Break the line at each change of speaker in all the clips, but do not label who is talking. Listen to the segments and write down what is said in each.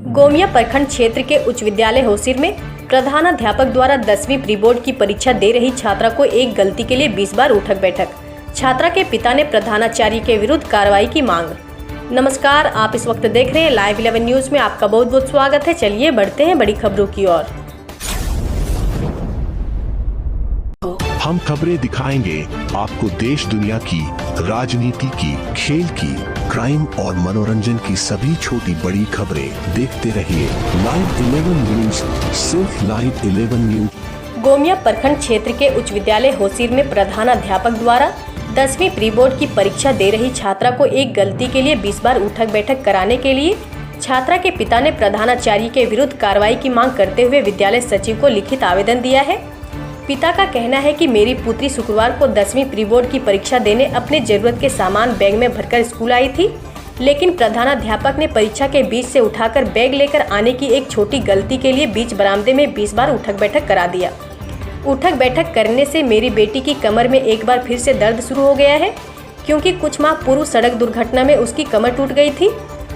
गोमिया प्रखंड क्षेत्र के उच्च विद्यालय होसिर में प्रधानाध्यापक द्वारा 10वीं प्री बोर्ड की परीक्षा दे रही छात्रा को एक गलती के लिए 20 बार उठक बैठक। छात्रा के पिता ने प्रधानाचार्य के विरुद्ध कार्रवाई की मांग। नमस्कार, आप इस वक्त देख रहे हैं लाइव 11 न्यूज में। आपका बहुत बहुत स्वागत है। चलिए बढ़ते हैं बड़ी खबरों की ओर।
हम खबरें दिखाएंगे आपको देश दुनिया की, राजनीति की, खेल की, क्राइम और मनोरंजन की सभी छोटी बड़ी खबरें। देखते रहिए लाइव 11 न्यूज, सिर्फ लाइव 11 न्यूज।
गोमिया प्रखंड क्षेत्र के उच्च विद्यालय होसिर में प्रधानाध्यापक द्वारा 10वीं प्री बोर्ड की परीक्षा दे रही छात्रा को एक गलती के लिए 20 बार उठक बैठक कराने के लिए छात्रा के पिता ने प्रधानाचार्य के विरुद्ध कार्रवाई की मांग करते हुए विद्यालय सचिव को लिखित आवेदन दिया है। पिता का कहना है कि मेरी पुत्री शुक्रवार को 10वीं प्री बोर्ड की परीक्षा देने अपने जरूरत के सामान बैग में भरकर स्कूल आई थी, लेकिन प्रधानाध्यापक ने परीक्षा के बीच से उठाकर बैग लेकर आने की एक छोटी गलती के लिए बीच बरामदे में 20 बार उठक बैठक करा दिया। उठक बैठक करने से मेरी बेटी की कमर में एक बार फिर से दर्द शुरू हो गया है, क्योंकि कुछ माह पूर्व सड़क दुर्घटना में उसकी कमर टूट गई थी,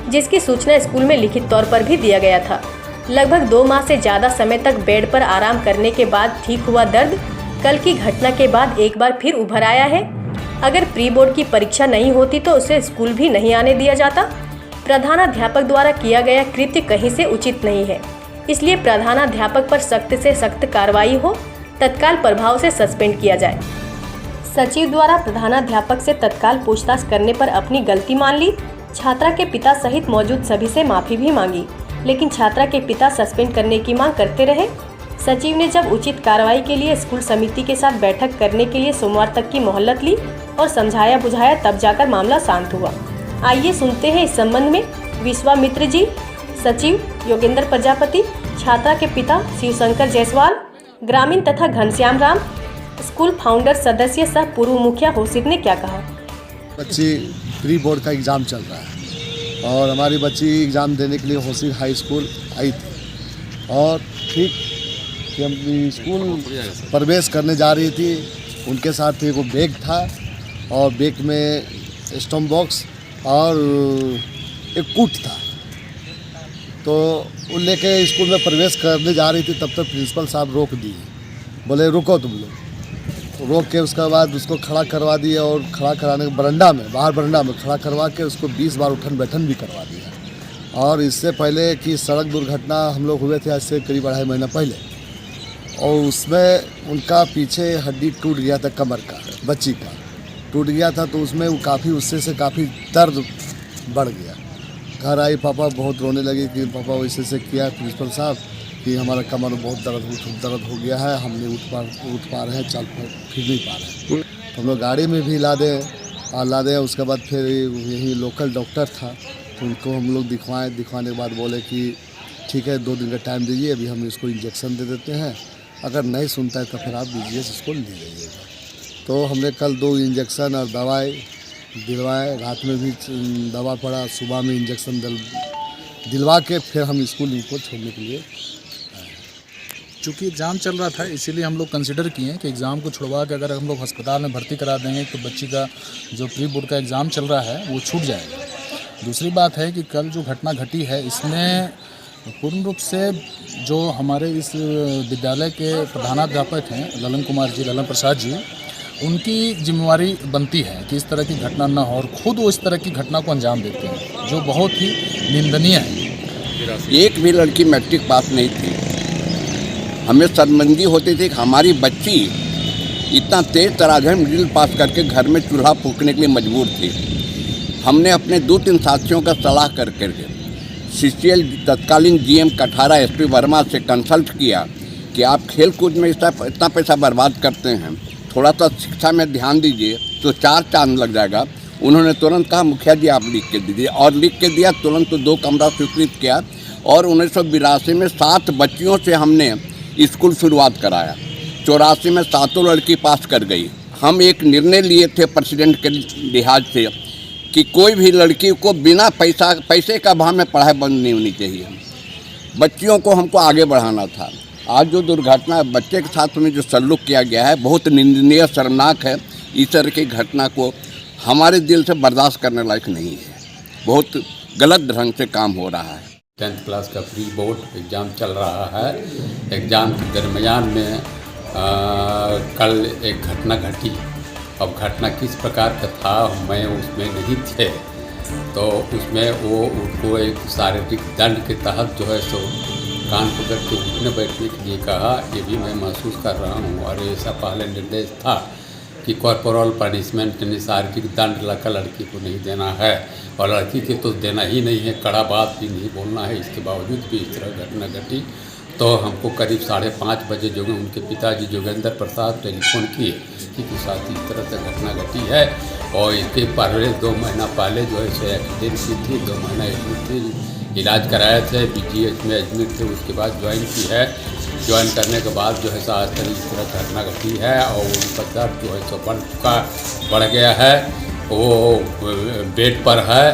जिसकी सूचना स्कूल में लिखित तौर पर भी दिया गया था। लगभग 2 माह से ज़्यादा समय तक बेड पर आराम करने के बाद ठीक हुआ दर्द कल की घटना के बाद एक बार फिर उभर आया है। अगर प्री बोर्ड की परीक्षा नहीं होती तो उसे स्कूल भी नहीं आने दिया जाता। प्रधानाध्यापक द्वारा किया गया कृत्य कहीं से उचित नहीं है, इसलिए प्रधानाध्यापक पर सख्त से सख्त कार्रवाई हो, तत्काल प्रभाव से सस्पेंड किया जाए। सचिव द्वारा प्रधानाध्यापक से तत्काल पूछताछ करने पर अपनी गलती मान ली। छात्रा के पिता सहित मौजूद सभी से माफी भी मांगी, लेकिन छात्रा के पिता सस्पेंड करने की मांग करते रहे। सचिव ने जब उचित कार्रवाई के लिए स्कूल समिति के साथ बैठक करने के लिए सोमवार तक की मोहलत ली और समझाया बुझाया, तब जाकर मामला शांत हुआ। आइए सुनते हैं इस संबंध में विश्वामित्र जी, सचिव योगेंद्र प्रजापति, छात्रा के पिता शिवशंकर जायसवाल, ग्रामीण तथा घनश्याम राम, स्कूल फाउंडर सदस्य सह पूर्व मुखिया होसिर ने क्या कहा।
बच्ची प्री बोर्ड का एग्ज़ाम चल रहा है और हमारी बच्ची एग्ज़ाम देने के लिए होसिर हाई स्कूल आई थी और ठीक कि हम स्कूल प्रवेश करने जा रही थी, उनके साथ एक बैग था और बैग में स्टम्प बॉक्स और एक कूट था। तो वो लेके स्कूल में प्रवेश करने जा रही थी, तब तक प्रिंसिपल साहब रोक दिए, बोले रुको तुम लोग। रोक के उसके बाद उसको खड़ा करवा दिए और खड़ा कराने के बरंडा में, बाहर बरंडा में खड़ा करवा के उसको 20 बार उठन बैठन भी करवा दिया। और इससे पहले कि सड़क दुर्घटना हम लोग हुए थे आज से करीब 2.5 महीना पहले, और उसमें उनका पीछे हड्डी टूट गया था, कमर का, बच्ची का टूट गया था, तो उसमें वो काफ़ी दर्द बढ़ गया। घर आई, पापा बहुत रोने लगे कि पापा वैसे से किया प्रिंसिपल साहब कि हमारा कमर में बहुत दर्द हो गया है, हम नहीं उठ पा रहे हैं, चल फिर नहीं पा रहे हैं। तो हम लोग गाड़ी में भी ला दें। उसके बाद फिर यही लोकल डॉक्टर था, तो उनको हम लोग दिखवाने के बाद बोले कि ठीक है 2 दिन का टाइम दीजिए, अभी हम इसको इंजेक्शन दे देते हैं, अगर नहीं सुनता है तो फिर आप दीजिए, इसको ले जाइएगा। तो हमने कल 2 इंजेक्शन और दवाई दिलवाए, रात में भी दवा पड़ा, सुबह में इंजेक्शन दिलवा के फिर हम स्कूल इनको छोड़ने के लिए।
चूँकि एग्ज़ाम चल रहा था, इसीलिए हम लोग कंसिडर किए हैं कि एग्ज़ाम को छुड़वा के अगर हम लोग अस्पताल में भर्ती करा देंगे तो बच्ची का जो प्री बोर्ड का एग्ज़ाम चल रहा है वो छूट जाएगा। दूसरी बात है कि कल जो घटना घटी है, इसमें पूर्ण रूप से जो हमारे इस विद्यालय के प्रधानाध्यापक हैं ललन प्रसाद जी, उनकी जिम्मेवारी बनती है कि इस तरह की घटना न हो, और ख़ुद वो इस तरह की घटना को अंजाम देते हैं, जो बहुत ही निंदनीय है।
एक भी लड़की मैट्रिक पास नहीं थी। हमें शर्मिंदगी होती थी कि हमारी बच्ची इतना तेज तराजू मिडिल पास करके घर में चूल्हा फूकने के लिए मजबूर थी। हमने अपने 2-3 साथियों का सलाह करके CCL तत्कालीन GM कठारा SP वर्मा से कंसल्ट किया कि आप खेल कूद में इतना पैसा बर्बाद करते हैं, थोड़ा सा शिक्षा में ध्यान दीजिए तो 4 चांद लग जाएगा। उन्होंने तुरंत कहा मुखिया जी आप लिख के दीजिए, और लिख के दिया। तुरंत तो 2 कमरा स्वीकृत किया और 1982 में 7 बच्चियों से हमने स्कूल शुरुआत कराया। 84 में 7 लड़की पास कर गई। हम एक निर्णय लिए थे प्रेसिडेंट के लिहाज से कि कोई भी लड़की को बिना पैसे का भाव में पढ़ाई बंद नहीं होनी चाहिए। बच्चियों को हमको आगे बढ़ाना था। आज जो दुर्घटना बच्चे के साथ में जो सल्लूक किया गया है बहुत निंदनीय, शर्मनाक है। इस तरह की घटना को हमारे दिल से बर्दाश्त करने लायक नहीं है। बहुत गलत ढंग से काम हो रहा है।
10th क्लास का प्री बोर्ड एग्ज़ाम चल रहा है। एग्ज़ाम के दरमियान में कल एक घटना घटी। अब घटना किस प्रकार का था, मैं उसमें नहीं थे, तो उसमें वो उनको एक शारीरिक दंड के तहत जो है सो कान पकड़ के उठने बैठने के लिए कहा। ये भी मैं महसूस कर रहा हूँ और ऐसा पहले निर्देश था कि कॉर्पोरल पनिशमेंट यानी शारीरिक दंड लड़की को नहीं देना है और लड़की के तो देना ही नहीं है, कड़ा बात भी नहीं बोलना है। इसके बावजूद भी इस तरह घटना घटी तो हमको करीब 5:30 बजे जो है उनके पिताजी जोगेंद्र प्रसाद टेलीफोन किए कि साथ इस तरह से घटना घटी है। और इसके पहले 2 महीना पहले जो है सो एक्सीडेंट की थी, 2 महीना एडमिट थी, इलाज कराए थे, BGH में एडमिट थे, उसके बाद ज्वाइन की है। ज्वाइन करने के बाद जो है सो आज तक इस तरह घटना घटी है और उनका दर्द जो है सो बढ़ गया है, वो बेड पर है।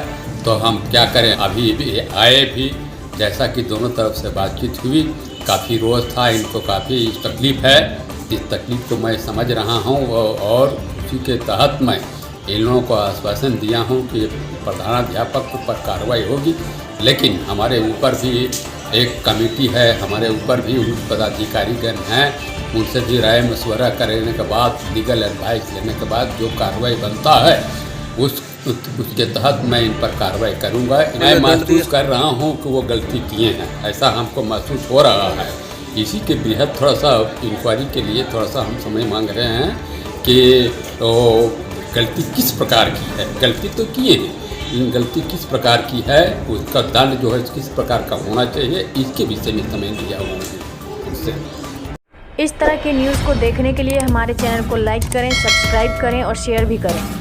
तो हम क्या करें, अभी भी आए भी, जैसा कि दोनों तरफ से बातचीत हुई, काफ़ी रोज़ था, इनको काफ़ी तकलीफ़ है। इस तकलीफ़ को मैं समझ रहा हूँ और उसी के तहत मैं इन लोगों को आश्वासन दिया हूँ कि प्रधानाध्यापक पर कार्रवाई होगी। लेकिन हमारे ऊपर भी एक कमेटी है, हमारे ऊपर भी पदाधिकारीगण हैं, उनसे भी राय मशवरा करने के बाद, लीगल एडवाइस लेने के बाद जो कार्रवाई बनता है उसके तहत मैं इन पर कार्रवाई करूंगा। मैं महसूस कर रहा हूं कि वो गलती किए हैं, ऐसा हमको महसूस हो रहा है। इसी के बेहद थोड़ा सा इंक्वायरी के लिए थोड़ा सा हम समय मांग रहे हैं कि गलती किस प्रकार की है। गलती तो किए हैं, लेकिन गलती किस प्रकार की है, उसका दंड जो है किस प्रकार का होना चाहिए, इसके विषय में समय लिया हुआ है।
इस तरह की न्यूज़ को देखने के लिए हमारे चैनल को लाइक करें, सब्सक्राइब करें और शेयर भी करें।